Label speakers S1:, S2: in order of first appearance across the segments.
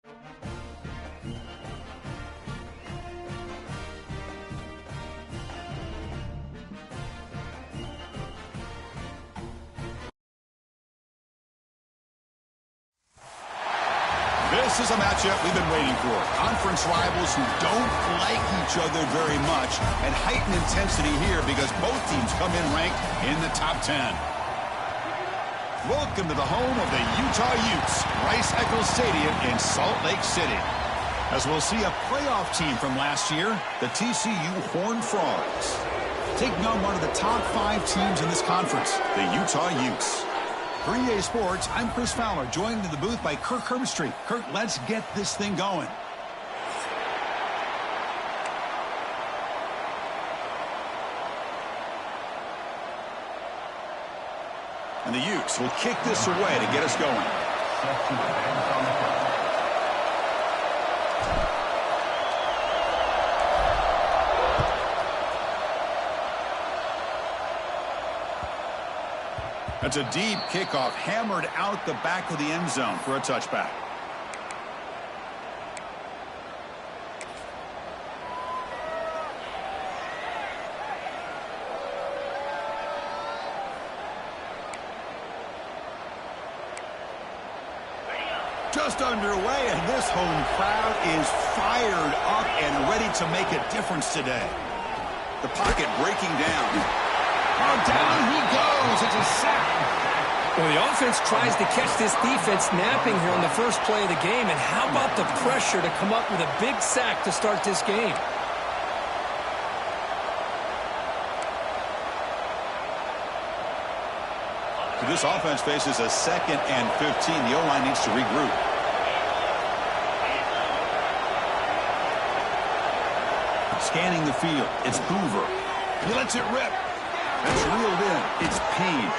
S1: This is a matchup we've been waiting for. Conference rivals who don't like each other very much, and heightened intensity here because both teams come in ranked in the top 10. Welcome to the home of the Utah Utes, Rice-Eccles Stadium in Salt Lake City. As we'll see a playoff team from last year, the TCU Horned Frogs, taking on one of the top 5 teams in this conference, the Utah Utes. For EA Sports, I'm Chris Fowler, joined in the booth by Kirk Herbstreit. Kirk, let's get this thing going. And the Utes will kick this away to get us going. That's a deep kickoff, hammered out the back of the end zone for a touchback. Just underway, and this home crowd is fired up and ready to make a difference today. The pocket breaking down. Oh, down he goes. It's a sack.
S2: Well, the offense tries to catch this defense napping here on the first play of the game. And how about the pressure to come up with a big sack to start this game?
S1: So this offense faces a 2nd and 15. The O-line needs to regroup. Scanning the field. It's Hoover. He lets it rip. That's reeled in. It's Payne.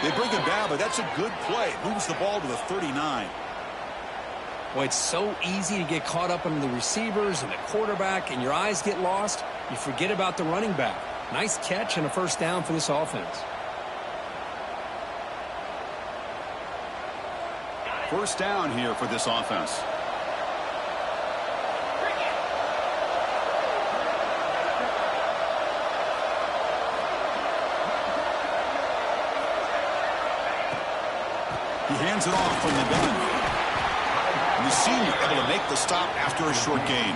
S1: They bring it down, but that's a good play. Moves the ball to the 39.
S2: Well, it's so easy to get caught up on the receivers and the quarterback, and your eyes get lost. You forget about the running back. Nice catch and a first down for this offense.
S1: First down here for this offense. He hands it off from the gun. And the senior able to make the stop after a short gain.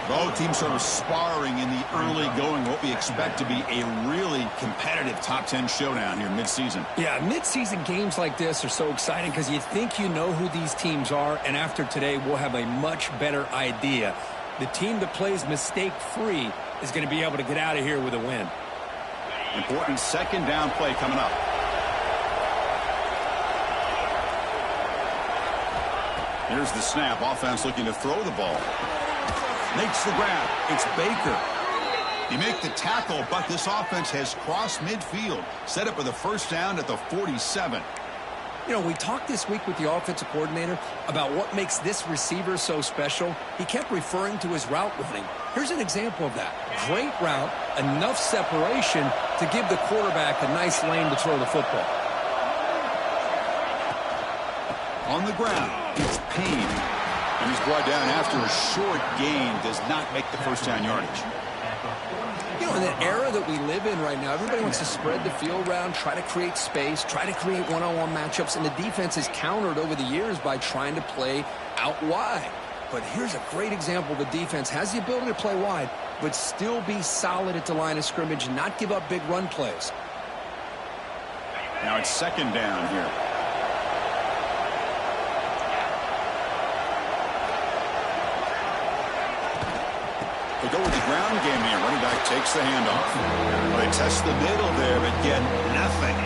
S1: Both teams sort of sparring in the early going, what we expect to be a really competitive top 10 showdown here midseason.
S2: Yeah, midseason games like this are so exciting because you think you know who these teams are, and after today we'll have a much better idea. The team that plays mistake-free is going to be able to get out of here with a win.
S1: Important second down play coming up. Here's the snap. Offense looking to throw the ball. Makes the grab. It's Baker. He make the tackle, but this offense has crossed midfield. Set up with a first down at the 47.
S2: You know, we talked this week with the offensive coordinator about what makes this receiver so special. He kept referring to his route running. Here's an example of that. Great route, enough separation to give the quarterback a nice lane to throw the football.
S1: On the ground, it's Payne. And he's brought down after a short gain. Does not make the first down yardage.
S2: You know, in the era that we live in right now, everybody wants to spread the field around, try to create space, try to create one-on-one matchups, and the defense is countered over the years by trying to play out wide. But here's a great example. The defense has the ability to play wide, but still be solid at the line of scrimmage and not give up big run plays.
S1: Now it's second down here. They go with the ground game here. Running back takes the handoff. Well, they test the middle there, but get nothing.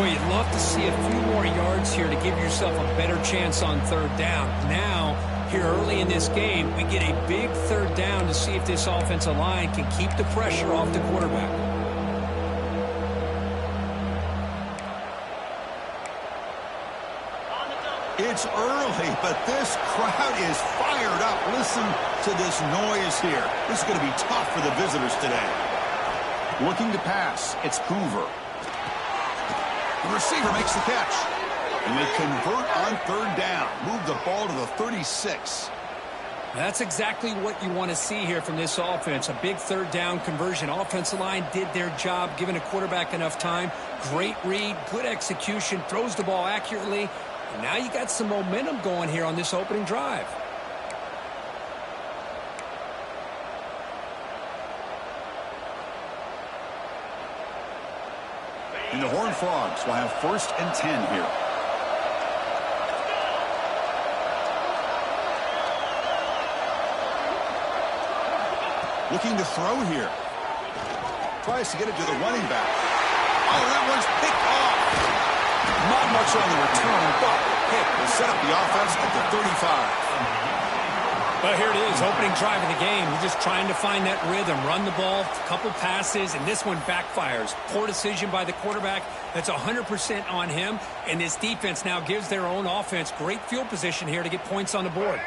S2: Well, you'd love to see a few more yards here to give yourself a better chance on third down. Now, here early in this game, we get a big third down to see if this offensive line can keep the pressure off the quarterback.
S1: It's early, but this crowd is fired up. Listen to this noise here. This is going to be tough for the visitors today. Looking to pass. It's Hoover. The receiver makes the catch. And they convert on third down. Move the ball to the 36.
S2: That's exactly what you want to see here from this offense. A big third down conversion. Offensive line did their job, giving a quarterback enough time. Great read, good execution, throws the ball accurately. And now you got some momentum going here on this opening drive.
S1: And the Horned Frogs will have 1st and 10 here. Looking to throw here. Tries to get it to the running back. Oh, that one's picked off. Not much on the return, but the pick will set up the offense at the 35.
S2: Well, here it is, opening drive of the game. You're just trying to find that rhythm, run the ball, a couple passes, and this one backfires. Poor decision by the quarterback. That's 100% on him, and this defense now gives their own offense great field position here to get points on the board.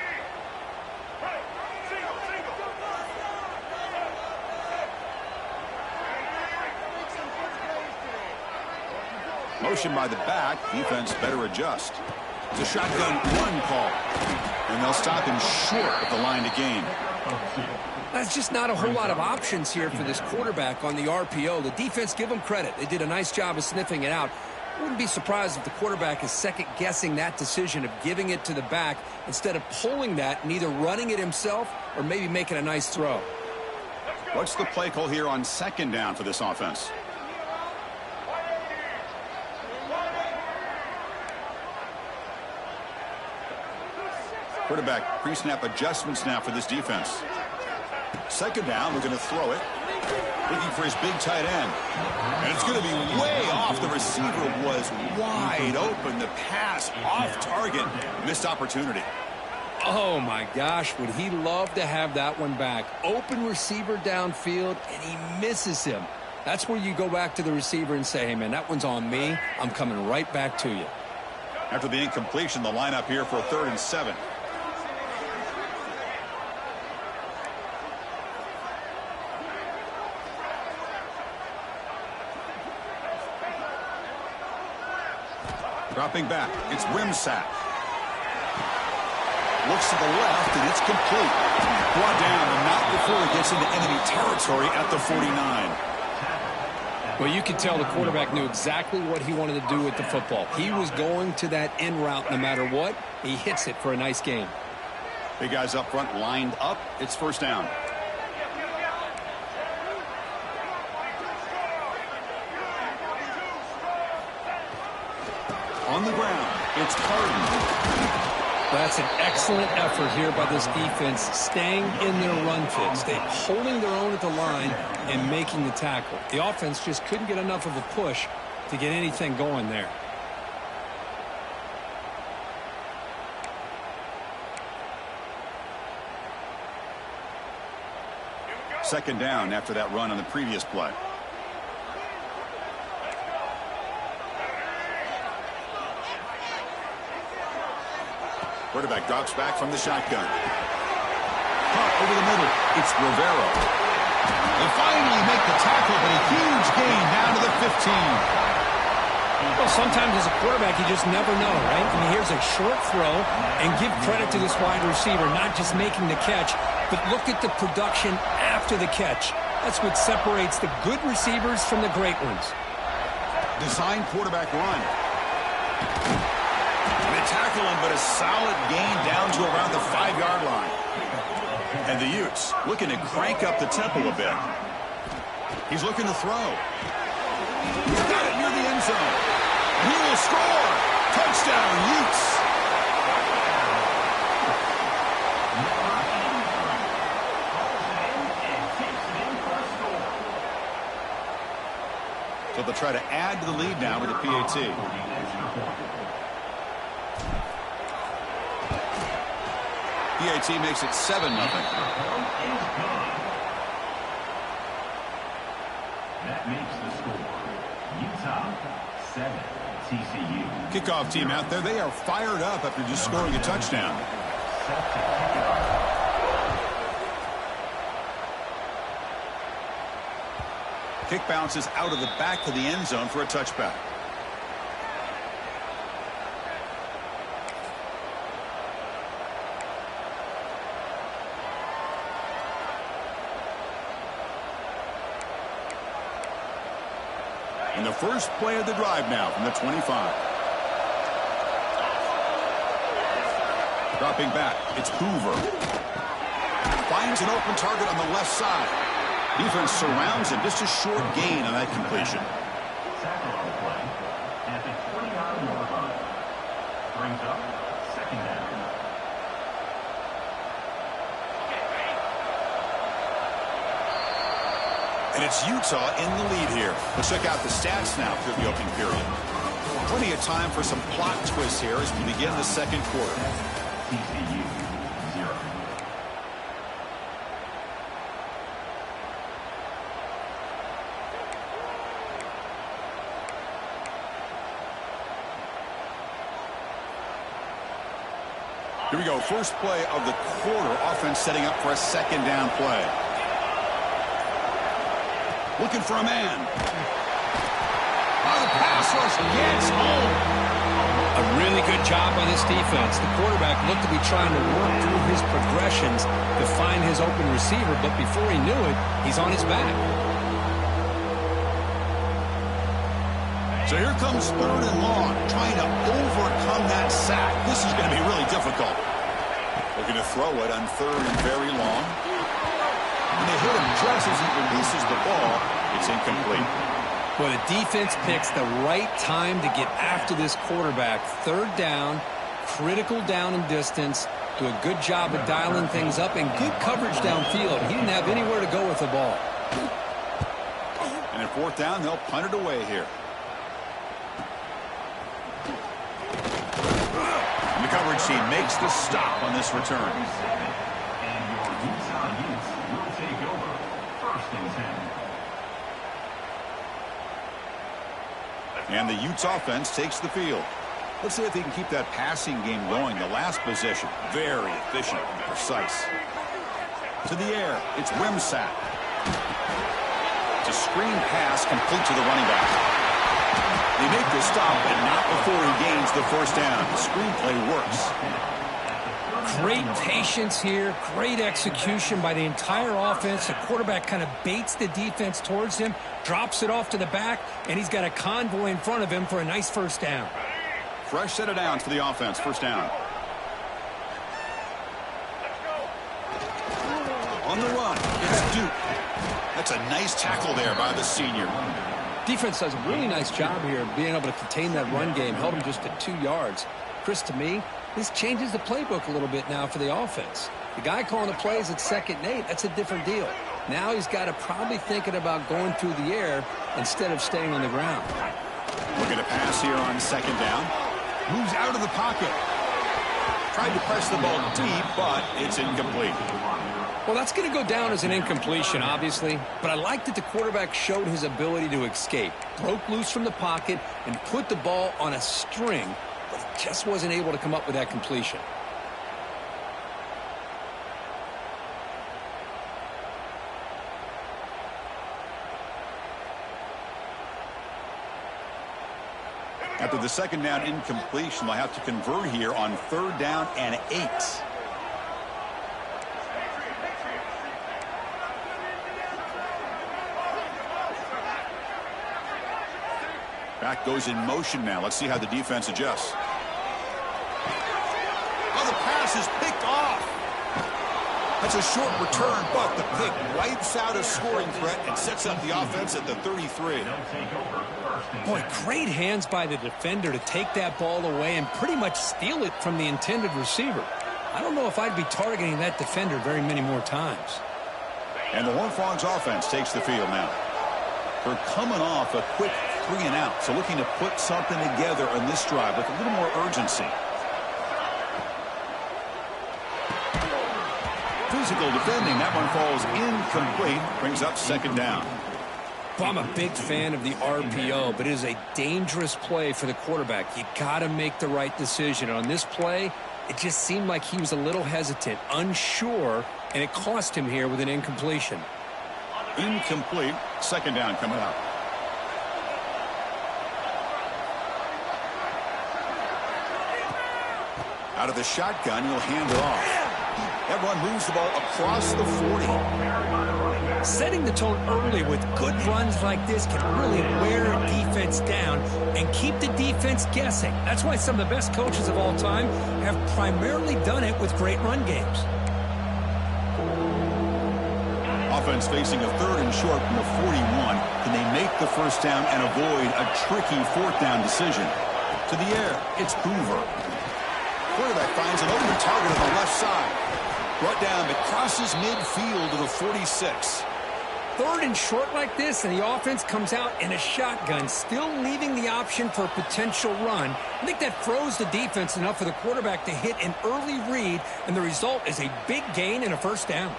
S1: Motion by the back. Defense better adjust. It's a shotgun run call. And they'll stop him short of the line to gain.
S2: That's just not a whole lot of options here for this quarterback on the RPO. The defense, give them credit. They did a nice job of sniffing it out. I wouldn't be surprised if the quarterback is second-guessing that decision of giving it to the back instead of pulling that and either running it himself or maybe making a nice throw.
S1: What's the play call here on 2nd down for this offense? Quarterback pre-snap adjustments now for this defense. 2nd down, we're going to throw it. Looking for his big tight end. And it's going to be way off. The receiver was wide open. The pass off target. Missed opportunity.
S2: Oh, my gosh. Would he love to have that one back? Open receiver downfield, and he misses him. That's where you go back to the receiver and say, hey, man, that one's on me. I'm coming right back to you.
S1: After the incompletion, the lineup here for a 3rd and 7. Dropping back, it's Rimsack. Looks to the left, and it's complete. Brought down, and not before he gets into enemy territory at the 49.
S2: Well, you could tell the quarterback knew exactly what he wanted to do with the football. He was going to that in route no matter what. He hits it for a nice gain.
S1: Big guys up front lined up. It's 1st down. On the ground, it's Harden.
S2: That's an excellent effort here by this defense, staying in their run fit, holding their own at the line and making the tackle. The offense just couldn't get enough of a push to get anything going there.
S1: Second down after that run on the previous play. Quarterback drops back from the shotgun. Caught over the middle. It's Rivera. They finally make the tackle, but a huge gain down to the 15.
S2: Well, sometimes as a quarterback, you just never know, right? I mean, here's a short throw, and give credit to this wide receiver, not just making the catch, but look at the production after the catch. That's what separates the good receivers from the great ones.
S1: Design quarterback run. Tackle him, but a solid gain down to around the 5-yard line. And the Utes looking to crank up the tempo a bit. He's looking to throw. He's got it near the end zone. He will score. Touchdown, Utes. So they'll try to add to the lead now with the PAT. PAT makes it 7-0.
S3: That makes the score Utah 7, TCU.
S1: Kickoff team out there. They are fired up after just scoring a touchdown. Kick bounces out of the back to the end zone for a touchback. And the first play of the drive now from the 25. Dropping back, it's Hoover. Finds an open target on the left side. Defense surrounds him. Just a short gain on that completion.
S3: Tackle on the play at the 29-yard line. Brings up second down.
S1: And it's Utah in the lead here. Let's check out the stats now through the opening period. Plenty of time for some plot twists here as we begin the second quarter.
S3: TCU 0.
S1: Here we go. First play of the quarter. Offense setting up for a second down play. Looking for a man. Oh, the pass rush gets home.
S2: A really good job by this defense. The quarterback looked to be trying to work through his progressions to find his open receiver, but before he knew it, he's on his back.
S1: So here comes third and long, trying to overcome that sack. This is going to be really difficult. Looking to throw it on third and very long. And they hit him just as he releases the ball. It's incomplete.
S2: Well, the defense picks the right time to get after this quarterback. Third down, critical down and distance. Do a good job of dialing things up and good coverage downfield. He didn't have anywhere to go with the ball.
S1: And at fourth down, they'll punt it away here. And the coverage team makes the stop on this return.
S3: And your Utah Utes will take over first and 10.
S1: And the Utes offense takes the field. Let's see if they can keep that passing game going. The last possession, very efficient and precise. To the air, it's Wimsatt. It's a screen pass complete to the running back. They make the stop, but not before he gains the first down. The screenplay works.
S2: Great patience here, great execution by the entire offense. The quarterback kind of baits the defense towards him, drops it off to the back, and he's got a convoy in front of him for a nice first down.
S1: Fresh set of downs for the offense. First down. On the run, it's Duke. That's a nice tackle there by the senior.
S2: Defense does a really nice job here of being able to contain that run game, held him just to 2 yards. Chris, to me, this changes the playbook a little bit now for the offense. The guy calling the plays at 2nd and 8, that's a different deal. Now he's got to probably thinking about going through the air instead of staying on the ground.
S1: Looking to pass here on second down. Moves out of the pocket. Tried to press the ball deep, but it's incomplete.
S2: Well, that's going to go down as an incompletion, obviously, but I like that the quarterback showed his ability to escape, broke loose from the pocket, and put the ball on a string, but he just wasn't able to come up with that completion.
S1: After the second down incompletion, they'll have to convert here on third down and 8. Back goes in motion now. Let's see how the defense adjusts. Oh, the pass is picked off. That's a short return, but the pick wipes out a scoring threat and sets up the offense at the 33.
S2: Boy, great hands by the defender to take that ball away and pretty much steal it from the intended receiver. I don't know if I'd be targeting that defender very many more times.
S1: And the Horned Frogs offense takes the field now. They're coming off a quick 3 and out, so looking to put something together on this drive with a little more urgency. Physical defending, that one falls incomplete, brings up second down.
S2: Well, I'm a big fan of the RPO, but it is a dangerous play for the quarterback. You got to make the right decision. On this play, it just seemed like he was a little hesitant, unsure, and it cost him here with an incompletion.
S1: Incomplete, second down coming up. Out of the shotgun, he'll hand it off. That run moves the ball across the 40.
S4: Setting the tone early with good runs like this can really wear a defense down and keep the defense guessing. That's why some of the best coaches of all time have primarily done it with great run games.
S1: Offense facing a 3rd and short from the 41. Can they make the first down and avoid a tricky 4th down decision? To the air, it's Hoover. Quarterback finds an open target on the left side. Brought down, it crosses midfield to the 46.
S4: 3rd and short like this, and the offense comes out in a shotgun, still leaving the option for a potential run. I think that froze the defense enough for the quarterback to hit an early read, and the result is a big gain and a first down.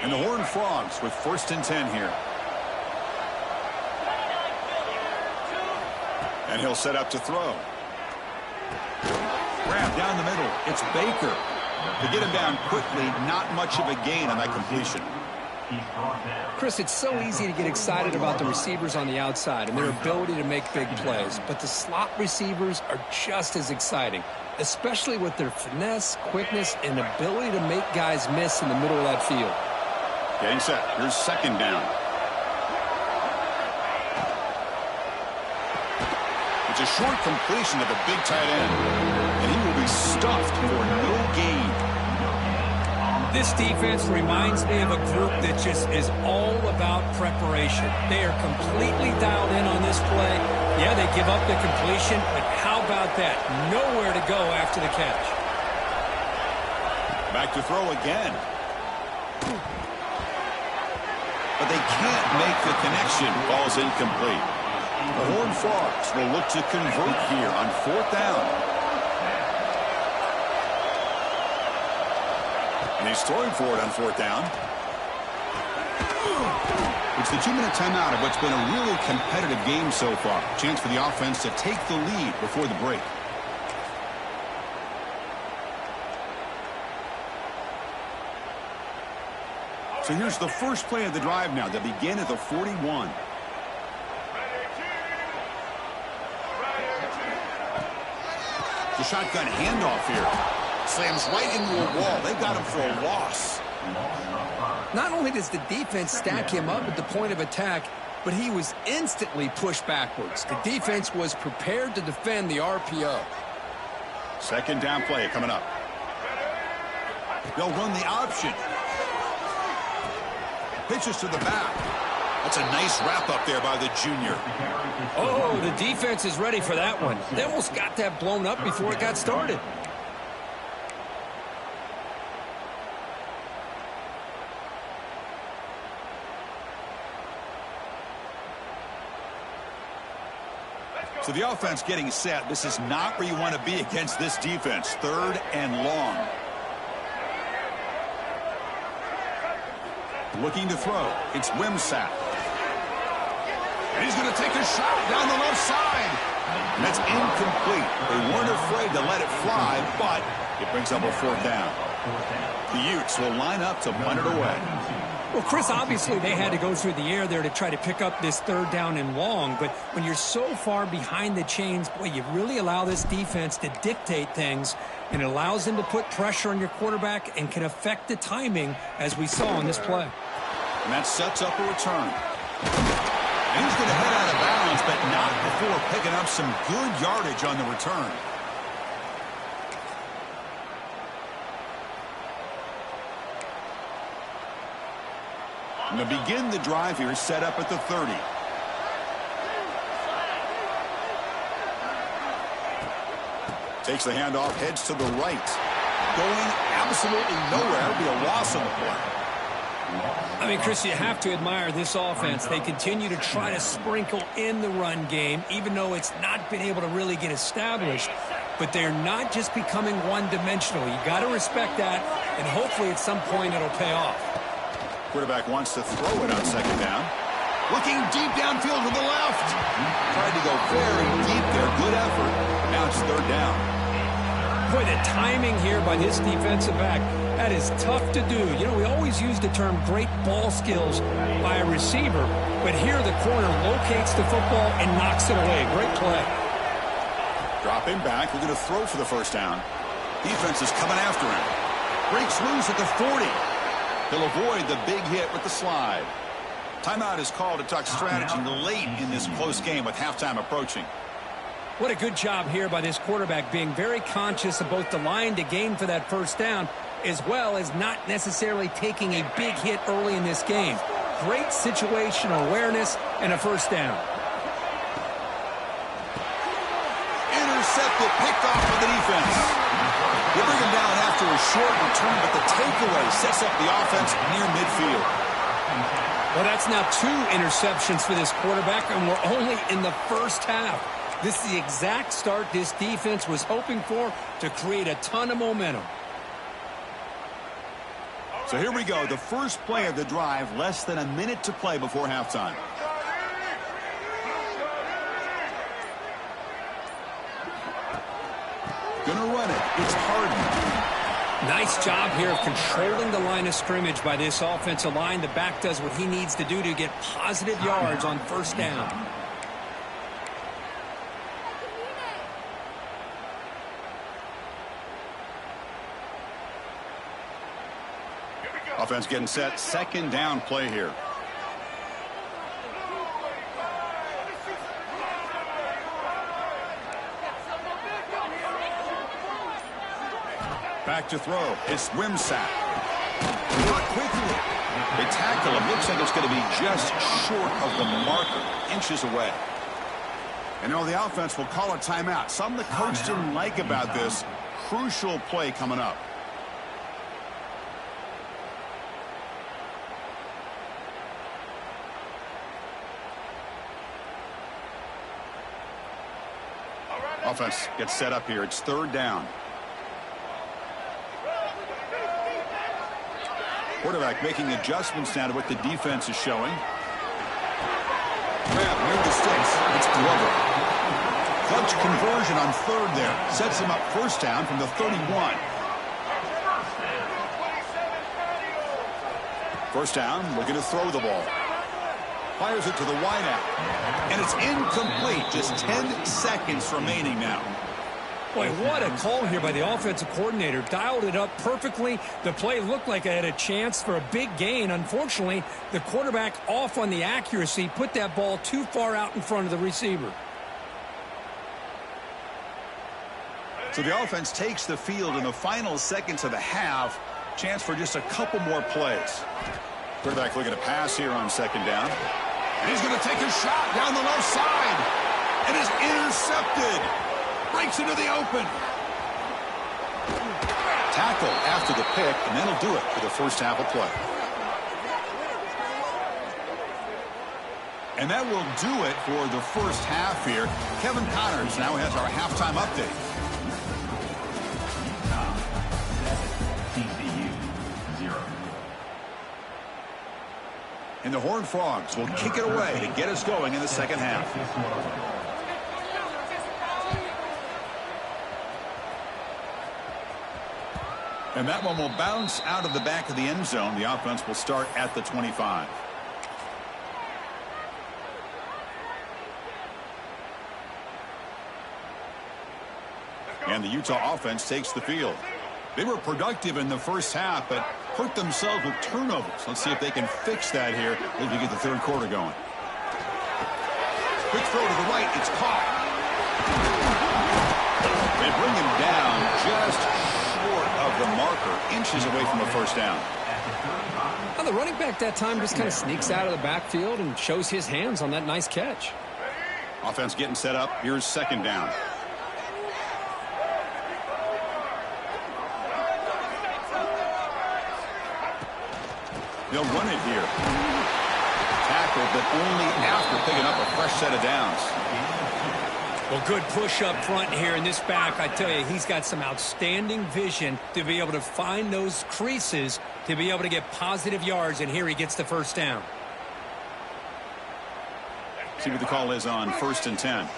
S1: And the Horned Frogs with 1st and 10 here. And he'll set up to throw. Grab down the middle. It's Baker. To get him down quickly, not much of a gain on that completion.
S2: Chris, it's so easy to get excited about the receivers on the outside and their ability to make big plays, but the slot receivers are just as exciting, especially with their finesse, quickness, and ability to make guys miss in the middle of that field.
S1: Getting set. Here's 2nd down. It's a short completion to the big tight end, and he will be stuffed for no gain.
S4: This defense reminds me of a group that just is all about preparation. They are completely dialed in on this play. Yeah, they give up the completion, but how about that? Nowhere to go after the catch.
S1: Back to throw again. But they can't make the connection. Ball's incomplete. The Horned Frogs will look to convert here on 4th down. And he's throwing for it on 4th down. It's the 2-minute timeout of what's been a really competitive game so far. Chance for the offense to take the lead before the break. So here's the first play of the drive now. They begin at the 41. The shotgun handoff here. Slams right into a wall. They got him for a loss.
S2: Not only does the defense stack him up at the point of attack, but he was instantly pushed backwards. The defense was prepared to defend the RPO.
S1: 2nd down play coming up. They'll run the option. Pitches to the back. That's a nice wrap up there by the junior.
S4: Oh, the defense is ready for that one. They almost got that blown up before it got started.
S1: So the offense getting set. This is not where you want to be against this defense. 3rd and long. Looking to throw. It's Wimsatt. And he's going to take a shot down the left side. And that's incomplete. They weren't afraid to let it fly, but it brings up a 4th down. The Utes will line up to punt it away.
S4: Well, Chris, obviously they had to go through the air there to try to pick up this 3rd down and long, but when you're so far behind the chains, boy, you really allow this defense to dictate things, and it allows them to put pressure on your quarterback and can affect the timing, as we saw on this play.
S1: And that sets up a return. And he's going to head out of bounds, but not before picking up some good yardage on the return. And to begin the drive here, set up at the 30. Takes the handoff, heads to the right. Going absolutely nowhere. It'll be a loss on the play.
S4: I mean, Chris, you have to admire this offense. They continue to try to sprinkle in the run game, even though it's not been able to really get established. But they're not just becoming one-dimensional. You got to respect that, and hopefully at some point it'll pay off.
S1: Quarterback wants to throw it on 2nd down. Looking deep downfield to the left. Tried to go very deep there. Good effort. Now it's 3rd down.
S4: Boy, the timing here by this defensive back, that is tough to do. You know, we always use the term great ball skills by a receiver, but here the corner locates the football and knocks it away. Great play.
S1: Dropping back, looking to throw for the first down. Defense is coming after him. Breaks loose at the 40. He'll avoid the big hit with the slide. Timeout is called to talk strategy late in this close game with halftime approaching.
S4: What a good job here by this quarterback, being very conscious of both the line to gain for that first down, as well as not necessarily taking a big hit early in this game. Great situational awareness and a first down.
S1: Intercepted, picked off by the defense. They bring him down after a short return, but the takeaway sets up the offense near midfield.
S4: Well, that's now 2 interceptions for this quarterback, and we're only in the first half. This is the exact start this defense was hoping for to create a ton of momentum.
S1: So here we go, the first play of the drive, less than a minute to play before halftime. Gonna run it. It's Harden.
S4: Nice job here of controlling the line of scrimmage by this offensive line. The back does what he needs to do to get positive yards on first down.
S1: Offense getting set. Second down play here. Back to throw. It's Wimsatt. Quickly. They tackle him. Looks like it's going to be just short of the marker. Inches away. And now the offense will call a timeout. Something the coach didn't like about this. Crucial play coming up. Offense gets set up here. It's third down. Quarterback making adjustments now to what the defense is showing. Grab near the sticks. It's Glover. Clutch conversion on third there. Sets him up first down from the 31. First down, looking to throw the ball. Fires it to the wideout. And it's incomplete. Just 10 seconds remaining now.
S4: Boy, what a call here by the offensive coordinator. Dialed it up perfectly. The play looked like it had a chance for a big gain. Unfortunately, the quarterback off on the accuracy, put that ball too far out in front of the receiver.
S1: So the offense takes the field in the final seconds of the half. Chance for just a couple more plays. Quarterback looking to pass here on second down. And he's going to take a shot down the left side. And is intercepted. Breaks into the open. Tackle after the pick, and that'll do it for the first half of play. And that will do it for the first half here. Kevin Connors now has our halftime update.
S3: TCU 0.
S1: And the Horned Frogs will kick it away to get us going in the second half. And that one will bounce out of the back of the end zone. The offense will start at the 25. And the Utah offense takes the field. They were productive in the first half, but hurt themselves with turnovers. Let's see if they can fix that here as we get the third quarter going. Quick throw to the right. It's caught. They bring him down just short of the marker, inches away from the first down.
S4: Well, the running back that time just kind of sneaks out of the backfield and shows his hands on that nice catch.
S1: Offense getting set up. Here's second down. They'll run it here. Tackled, but only after picking up a fresh set of downs.
S4: Well, good push up front here in this back. I tell you, he's got some outstanding vision to be able to find those creases to be able to get positive yards, and here he gets the first down.
S1: See what the call is on 1st and 10.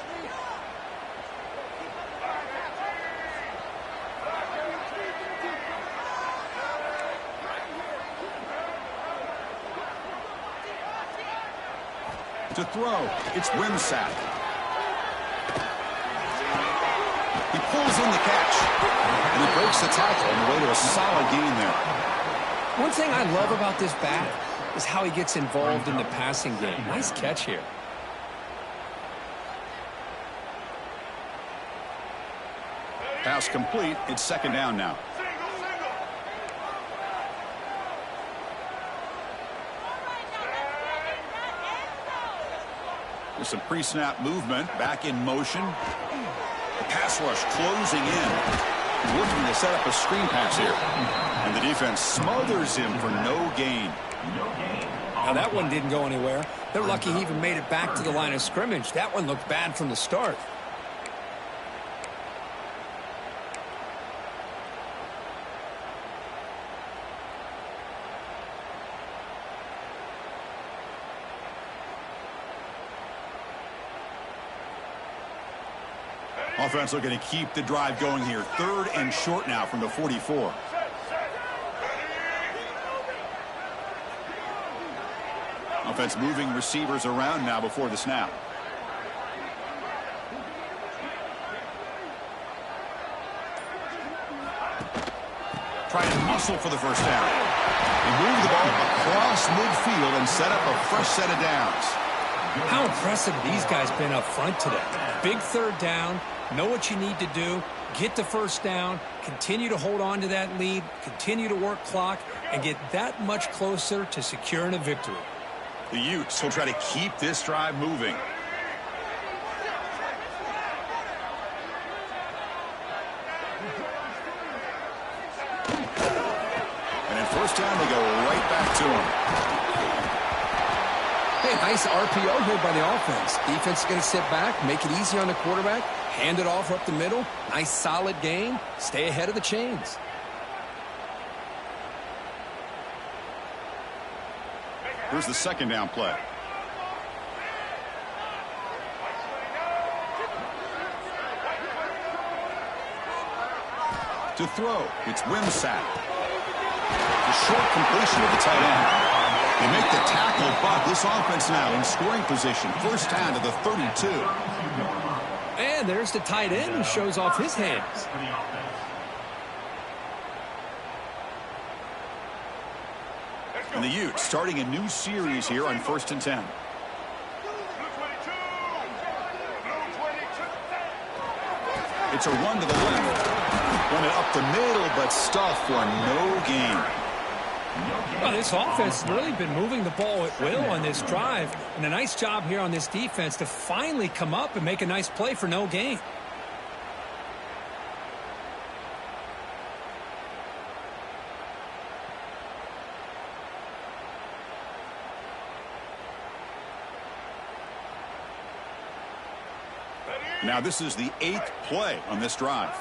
S1: To throw, it's Wimsatt. pulls in the catch. And he breaks the tackle on the way to a solid gain there.
S4: One thing I love about this back is how he gets involved in the passing game. Nice catch here.
S1: Pass complete. It's second down now. There's some pre-snap movement. Back in motion. The pass rush closing in. Looking to set up a screen pass here. And the defense smothers him for no gain.
S4: Now that one didn't go anywhere. They're lucky he even made it back to the line of scrimmage. That one looked bad from the start.
S1: Offense looking to keep the drive going here. Third and short now from the 44. Offense moving receivers around now before the snap. Trying to muscle for the first down. They move the ball across midfield and set up a fresh set of downs.
S4: How impressive these guys been up front today. Big third down. Know what you need to do. Get the first down. Continue to hold on to that lead. Continue to work clock and get that much closer to securing a victory.
S1: The Utes will try to keep this drive moving. And in first down, they go right back to him.
S2: Hey, nice RPO here by the offense. Defense is going to sit back, make it easy on the quarterback, hand it off up the middle. Nice solid gain. Stay ahead of the chains.
S1: Here's the second down play. To throw, it's Wimsatt. The short completion of the tight end. They make the tackle, but this offense now in scoring position. First down to the 32.
S4: And there's the tight end who shows off his hands.
S1: And the Utes starting a new series here on 1st and 10. It's a run to the left. Run it up the middle, but stuffed for no gain.
S4: Well, this offense has really been moving the ball at will on this drive. And a nice job here on this defense to finally come up and make a nice play for no gain.
S1: Now this is the 8th play on this drive.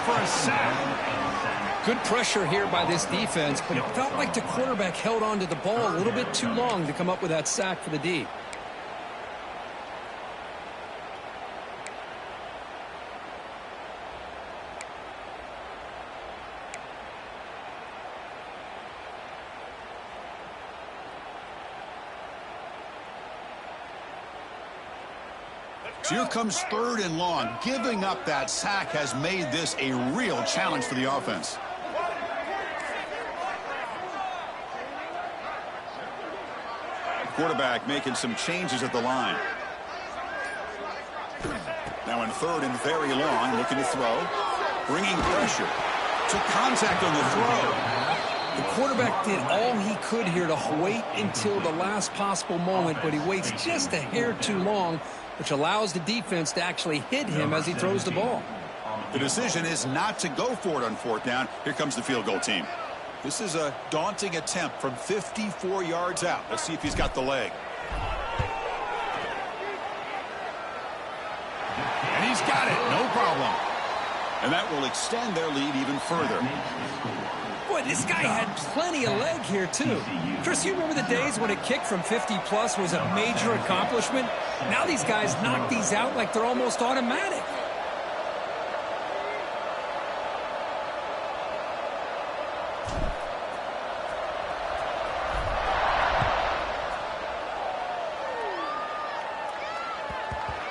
S1: For a sack.
S4: Good pressure here by this defense, but it felt like the quarterback held on to the ball a little bit too long to come up with that sack for the D.
S1: So here comes third and long. Giving up that sack has made this a real challenge for the offense. Quarterback making some changes at the line. Now in third and very long, looking to throw. Bringing pressure. Took contact on the throw.
S4: The quarterback did all he could here to wait until the last possible moment, but he waits just a hair too long, which allows the defense to actually hit him as he throws the ball.
S1: The decision is not to go for it on fourth down. Here comes the field goal team. This is a daunting attempt from 54 yards out. Let's see if he's got the leg. And he's got it. No problem. And that will extend their lead even further.
S4: Boy, this guy had plenty of leg here, too. Chris, you remember the days when a kick from 50-plus was a major accomplishment? Now these guys knock these out like they're almost automatic.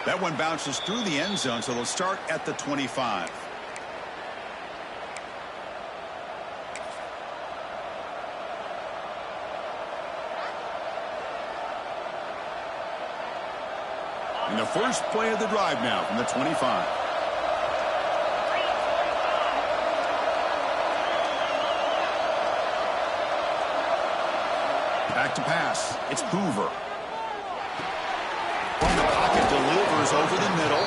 S1: That one bounces through the end zone, so they'll start at the 25. And the first play of the drive now from the 25. Back to pass. It's Hoover. From the pocket, delivers over the middle.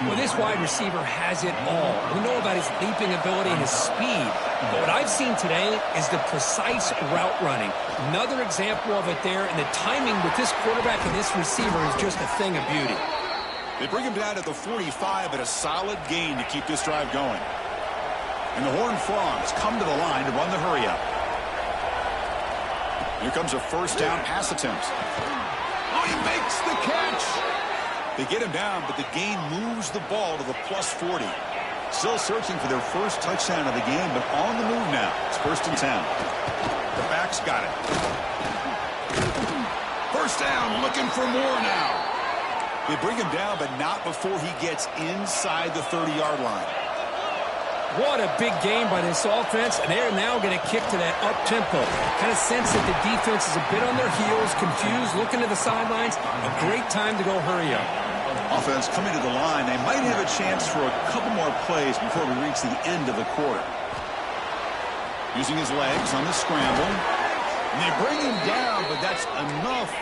S4: Well, this wide receiver has it all. We know about his leaping ability and his speed. But what I've seen today is the precise route running. Another example of it there, and the timing with this quarterback and this receiver is just a thing of beauty.
S1: They bring him down to the 45, but a solid gain to keep this drive going. And the Horned Frogs come to the line to run the hurry-up. Here comes a first down pass attempt. Oh, he makes the catch. They get him down, but the gain moves the ball to the plus 40. Still searching for their first touchdown of the game, but on the move now. It's 1st and 10. The backs got it. First down, looking for more now. They bring him down, but not before he gets inside the 30-yard line.
S4: What a big game by this offense, and they're now going to kick to that up-tempo. Kind of sense that the defense is a bit on their heels, confused, looking to the sidelines. A great time to go hurry up.
S1: Offense coming to the line. They might have a chance for a couple more plays before we reach the end of the quarter. Using his legs on the scramble. And they bring him down, but that's enough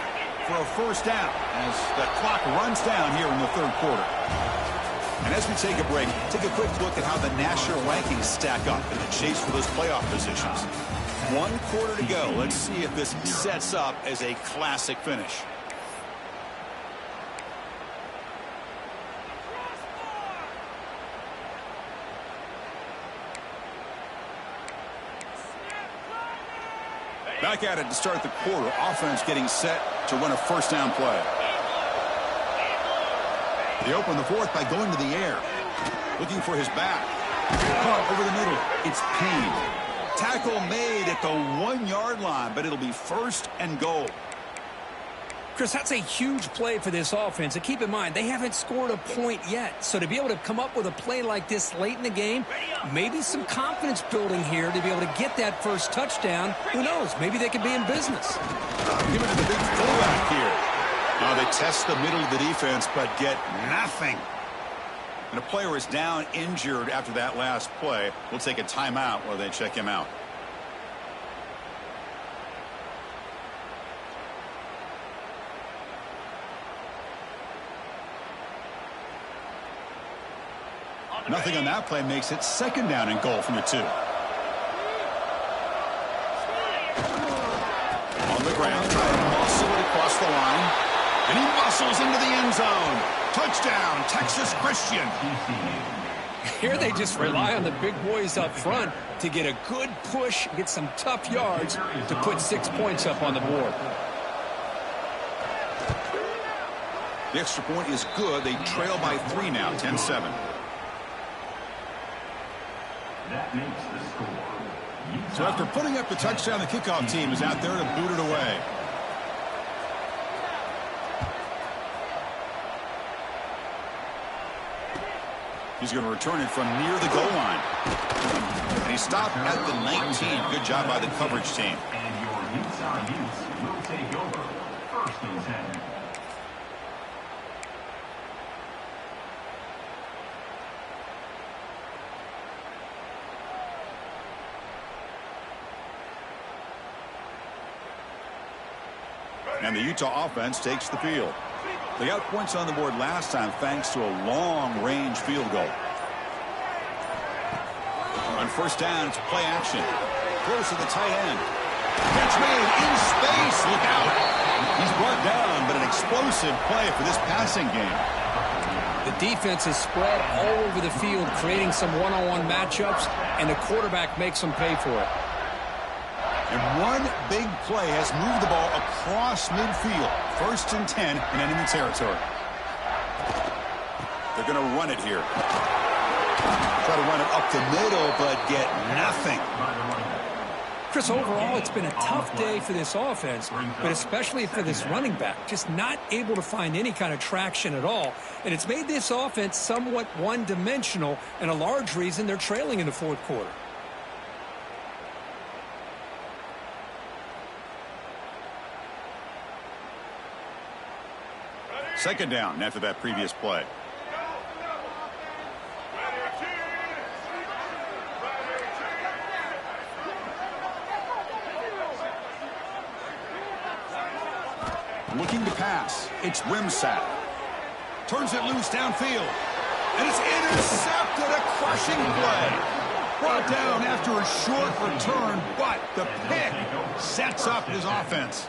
S1: for a first down as the clock runs down here in the 3rd quarter. And as we take a break, take a quick look at how the national rankings stack up in the chase for those playoff positions. 1 quarter to go. Let's see if this sets up as a classic finish. Back at it to start the quarter. Offense getting set to run a first down play. They open the 4th by going to the air. Looking for his back. Caught over the middle. It's Payne. Tackle made at the 1-yard line, but it'll be 1st and goal.
S4: Chris, that's a huge play for this offense. And keep in mind, they haven't scored a point yet. So to be able to come up with a play like this late in the game, maybe some confidence building here to be able to get that first touchdown. Who knows? Maybe they could be in business.
S1: Give it to the big fullback here. Now they test the middle of the defense, but get nothing. And a player is down injured after that last play. We'll take a timeout while they check him out. Nothing on that play makes it 2nd down and goal from the 2. On the ground, trying to muscle it across the line. And he muscles into the end zone. Touchdown, Texas Christian.
S4: Here they just rely on the big boys up front to get a good push, get some tough yards to put 6 points up on the board.
S1: The extra point is good. They trail by 3 now, 10-7.
S3: That makes the score.
S1: So after putting up the touchdown, the kickoff team is out there to boot it away. He's going to return it from near the goal line. And he stopped at the 19. Good job by the coverage team.
S3: And your Utah Utes will take over 1st and 10.
S1: And the Utah offense takes the field. They got points on the board last time thanks to a long-range field goal. On 1st down, it's play action. Close to the tight end. Catch made in space. Look out. He's brought down, but an explosive play for this passing game.
S4: The defense is spread all over the field, creating some one-on-one matchups, and the quarterback makes them pay for it.
S1: And one big play has moved the ball across midfield. 1st and 10 in enemy territory. They're going to run it here. Try to run it up the middle, but get nothing.
S4: Chris, overall, it's been a tough day for this offense, but especially for this running back. Just not able to find any kind of traction at all. And it's made this offense somewhat one-dimensional, and a large reason they're trailing in the fourth quarter.
S1: Second down after that previous play. Looking to pass. It's Wimsatt. Turns it loose downfield. And it's intercepted. A crushing play. Brought down after a short return, but the pick sets up his offense.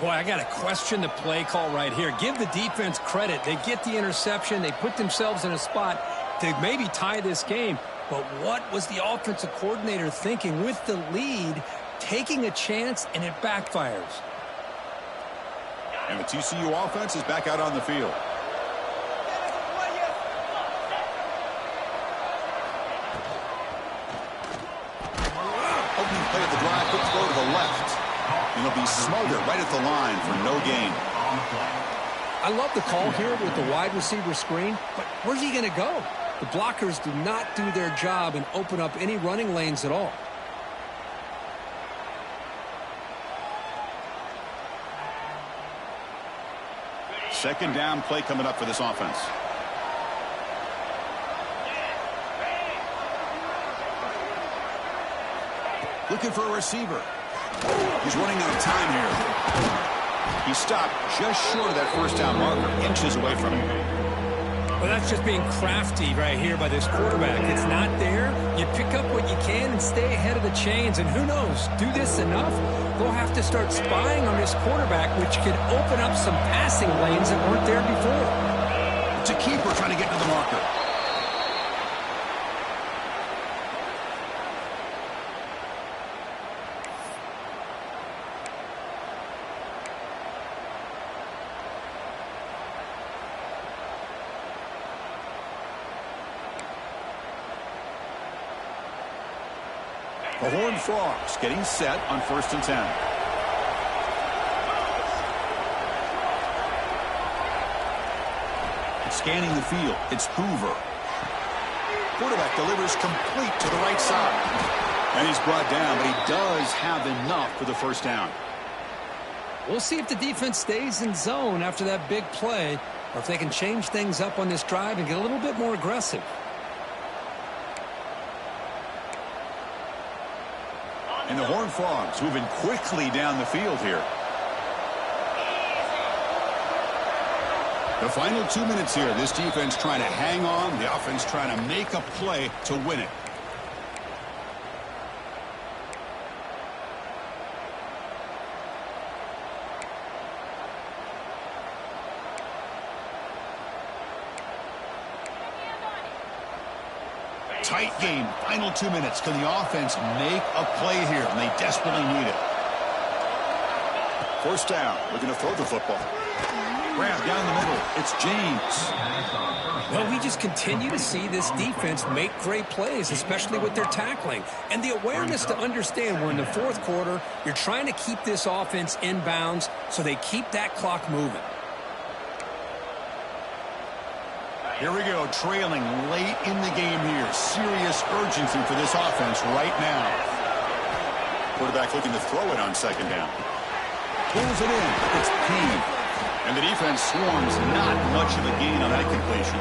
S4: Boy, I got to question the play call right here. Give the defense credit. They get the interception. They put themselves in a spot to maybe tie this game. But what was the offensive coordinator thinking with the lead, taking a chance, and it backfires?
S1: And the TCU offense is back out on the field. Opening play of the drive, quick throw to the left. And he'll be smothered right at the line for no gain.
S4: I love the call here with the wide receiver screen, but where's he going to go? The blockers do not do their job and open up any running lanes at all.
S1: Second down play coming up for this offense. Looking for a receiver. He's running out of time here. He stopped just short of that first down marker, inches away from him.
S4: Well, that's just being crafty right here by this quarterback. It's not there. You pick up what you can and stay ahead of the chains. And who knows, do this enough, they'll have to start spying on this quarterback, which could open up some passing lanes that weren't there before.
S1: It's a keeper trying to get to the marker. The Horned Frogs getting set on 1st and 10. Scanning the field, it's Hoover. Quarterback delivers complete to the right side. And he's brought down, but he does have enough for the first down.
S4: We'll see if the defense stays in zone after that big play, or if they can change things up on this drive and get a little bit more aggressive.
S1: And the Horned Frogs moving quickly down the field here. The final 2 minutes here. This defense trying to hang on. The offense trying to make a play to win it. Tight game. Final 2 minutes. Can the offense make a play here? And they desperately need it. First down. Looking to throw the football. Grab down the middle. It's James.
S4: Well, we just continue to see this defense make great plays, especially with their tackling. And the awareness to understand we're in the fourth quarter, you're trying to keep this offense in bounds so they keep that clock moving.
S1: Here we go, trailing late in the game here. Serious urgency for this offense right now. Quarterback looking to throw it on second down. Pulls it in. It's Payne. And the defense swarms not much of a gain on that completion.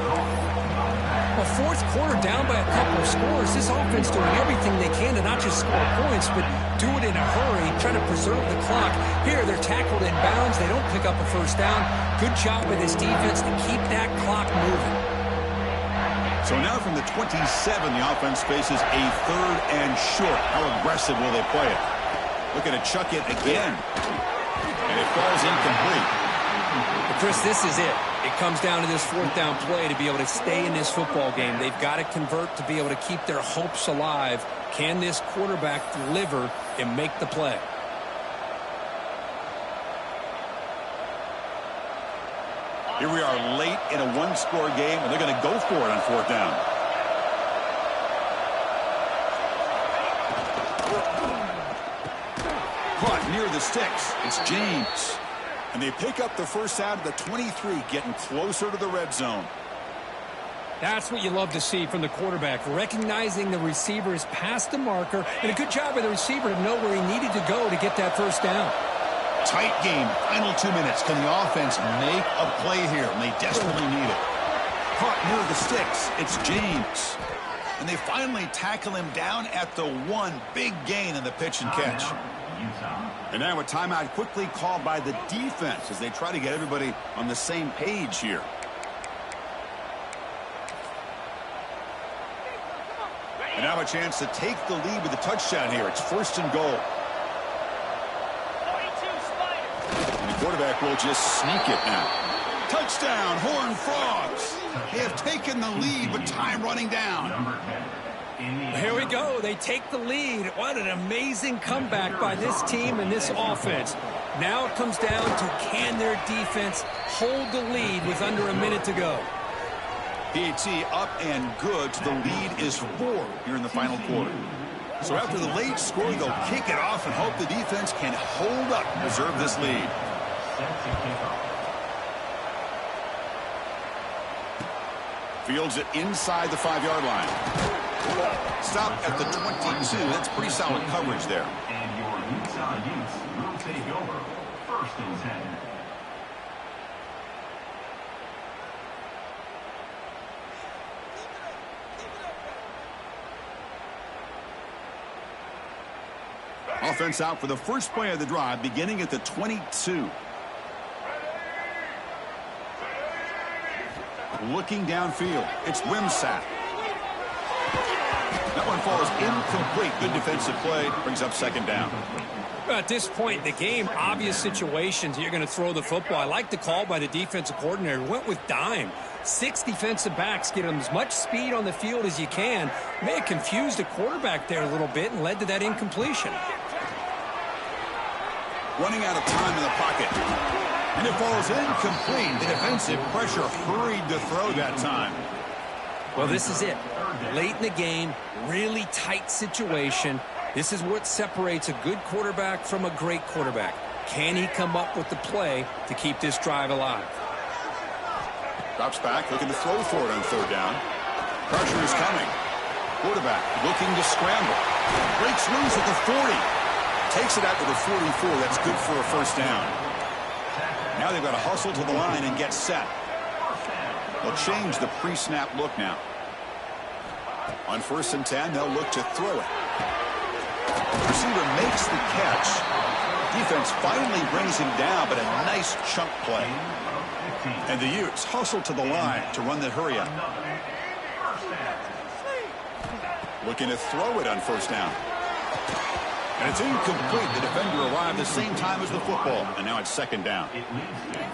S4: Well, fourth quarter down by a couple of scores. This offense doing everything they can to not just score points, but do it in a hurry, trying to preserve the clock. Here, they're tackled in bounds. They don't pick up a first down. Good job by this defense to keep that clock moving.
S1: So now from the 27, the offense faces a third and short. How aggressive will they play it? Looking to chuck it again. And it falls incomplete.
S4: But Chris, this is it. It comes down to this fourth down play to be able to stay in this football game. They've got to convert to be able to keep their hopes alive. Can this quarterback deliver and make the play?
S1: Here we are late in a one-score game, and they're going to go for it on fourth down. Caught near the sticks. It's James. And they pick up the first out of the 23, getting closer to the red zone.
S4: That's what you love to see from the quarterback, recognizing the receiver is past the marker, and a good job by the receiver to know where he needed to go to get that first down.
S1: Tight game, final 2 minutes. Can the offense make a play here? And they desperately need it. Caught near the sticks. It's James. And they finally tackle him down at the 1. Big gain in the pitch and catch. And now a timeout quickly called by the defense as they try to get everybody on the same page here. And now a chance to take the lead with a touchdown here. It's 1st and goal. And the quarterback will just sneak it now. Touchdown, Horned Frogs. They have taken the lead, but time running down.
S4: Here we go. They take the lead. What an amazing comeback by this team and this offense. Now it comes down to can their defense hold the lead with under a minute to go.
S1: PAT up and good. The lead is 4 here in the final quarter. So after the late score, they'll kick it off and hope the defense can hold up and preserve this lead. Fields it inside the 5-yard line. Stop at the 22. That's pretty solid coverage there.
S3: And your Utah Utes will take over 1st and 10.
S1: Offense out for the first play of the drive, beginning at the 22. Looking downfield, it's Wimsatt. That one falls incomplete. Good defensive play. Brings up 2nd down.
S4: At this point in the game, obvious situations, you're going to throw the football. I like the call by the defensive coordinator. Went with dime. 6 defensive backs, get them as much speed on the field as you can. May have confused the quarterback there a little bit and led to that incompletion.
S1: Running out of time in the pocket. And it falls incomplete. The defensive pressure hurried to throw that time.
S4: Well, this is it. Late in the game, really tight situation. This is what separates a good quarterback from a great quarterback. Can he come up with the play to keep this drive alive?
S1: Drops back, looking to throw for it on 3rd down. Pressure is coming. Quarterback looking to scramble. Breaks loose at the 40. Takes it out to the 44. That's good for a 1st down. Now they've got to hustle to the line and get set. They'll change the pre-snap look now. On 1st and 10, they'll look to throw it. Receiver makes the catch. Defense finally brings him down, but a nice chunk play. And the Utes hustle to the line to run the hurry up. Looking to throw it on 1st down. And it's incomplete. The defender arrived the same time as the football. And now it's 2nd down.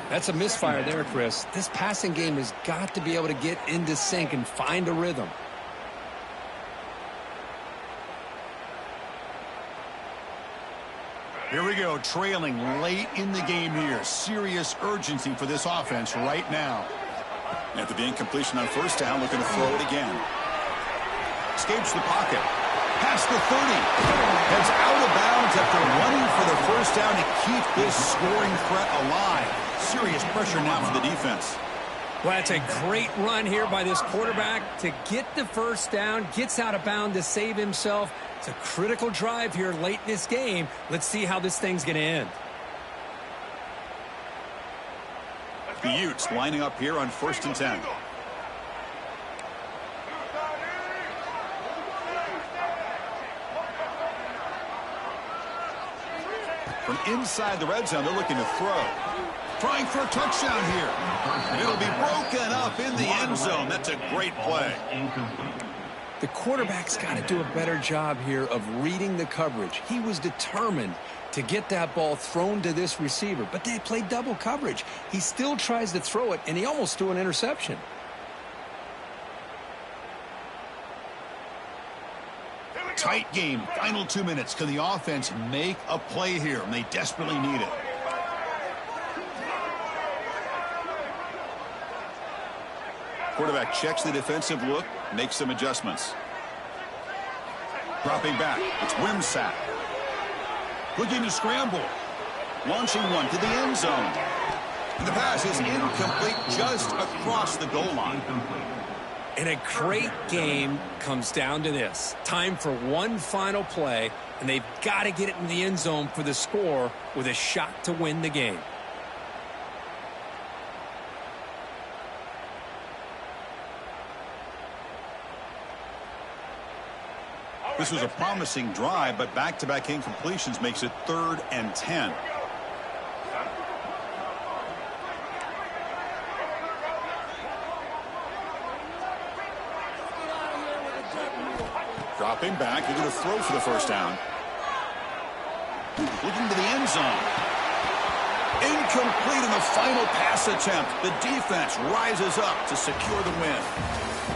S4: That's a misfire there, Chris. This passing game has got to be able to get into sync and find a rhythm.
S1: Here we go, trailing late in the game here. Serious urgency for this offense right now. After the incompletion on 1st down, looking to throw it again. Escapes the pocket. Past the 30. Heads out of bounds after running for the 1st down to keep this scoring threat alive. Serious pressure now for the defense.
S4: Well, that's a great run here by this quarterback to get the 1st down, gets out of bounds to save himself. It's a critical drive here late in this game. Let's see how this thing's going to end.
S1: The Utes lining up here on 1st and 10. From inside the red zone, they're looking to throw. Trying for a touchdown here. And it'll be broken up in the end zone. That's a great play.
S4: The quarterback's got to do a better job here of reading the coverage. He was determined to get that ball thrown to this receiver, but they played double coverage. He still tries to throw it, and he almost threw an interception.
S1: Tight game, final 2 minutes. Can the offense make a play here? And they desperately need it. Quarterback checks the defensive look, makes some adjustments. Dropping back, it's Wimsatt. Looking to scramble. Launching one to the end zone. And the pass is incomplete just across the goal line.
S2: And a great game comes down to this. Time for one final play, and they've got to get it in the end zone for the score with a shot to win the game.
S1: This was a promising drive, but back-to-back incompletions makes it 3rd and 10. Dropping back, they're going to throw for the first down. Looking to the end zone. Incomplete in the final pass attempt. The defense rises up to secure the win.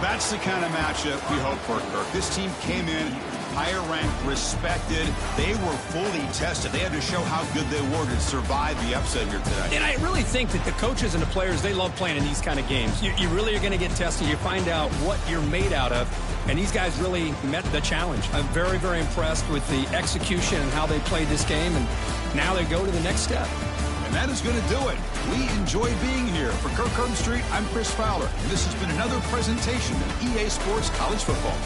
S1: That's the kind of matchup we hope for, Kirk. This team came in higher ranked, respected. They were fully tested. They had to show how good they were to survive the upset here today.
S4: And I really think that the coaches and the players, they love playing in these kind of games. You really are going to get tested. You find out what you're made out of. And these guys really met the challenge. I'm very, very impressed with the execution and how they played this game. And now they go to the next step.
S1: And that is going to do it. We enjoy being here. For Kirk Street, I'm Chris Fowler. And this has been another presentation of EA Sports College Football.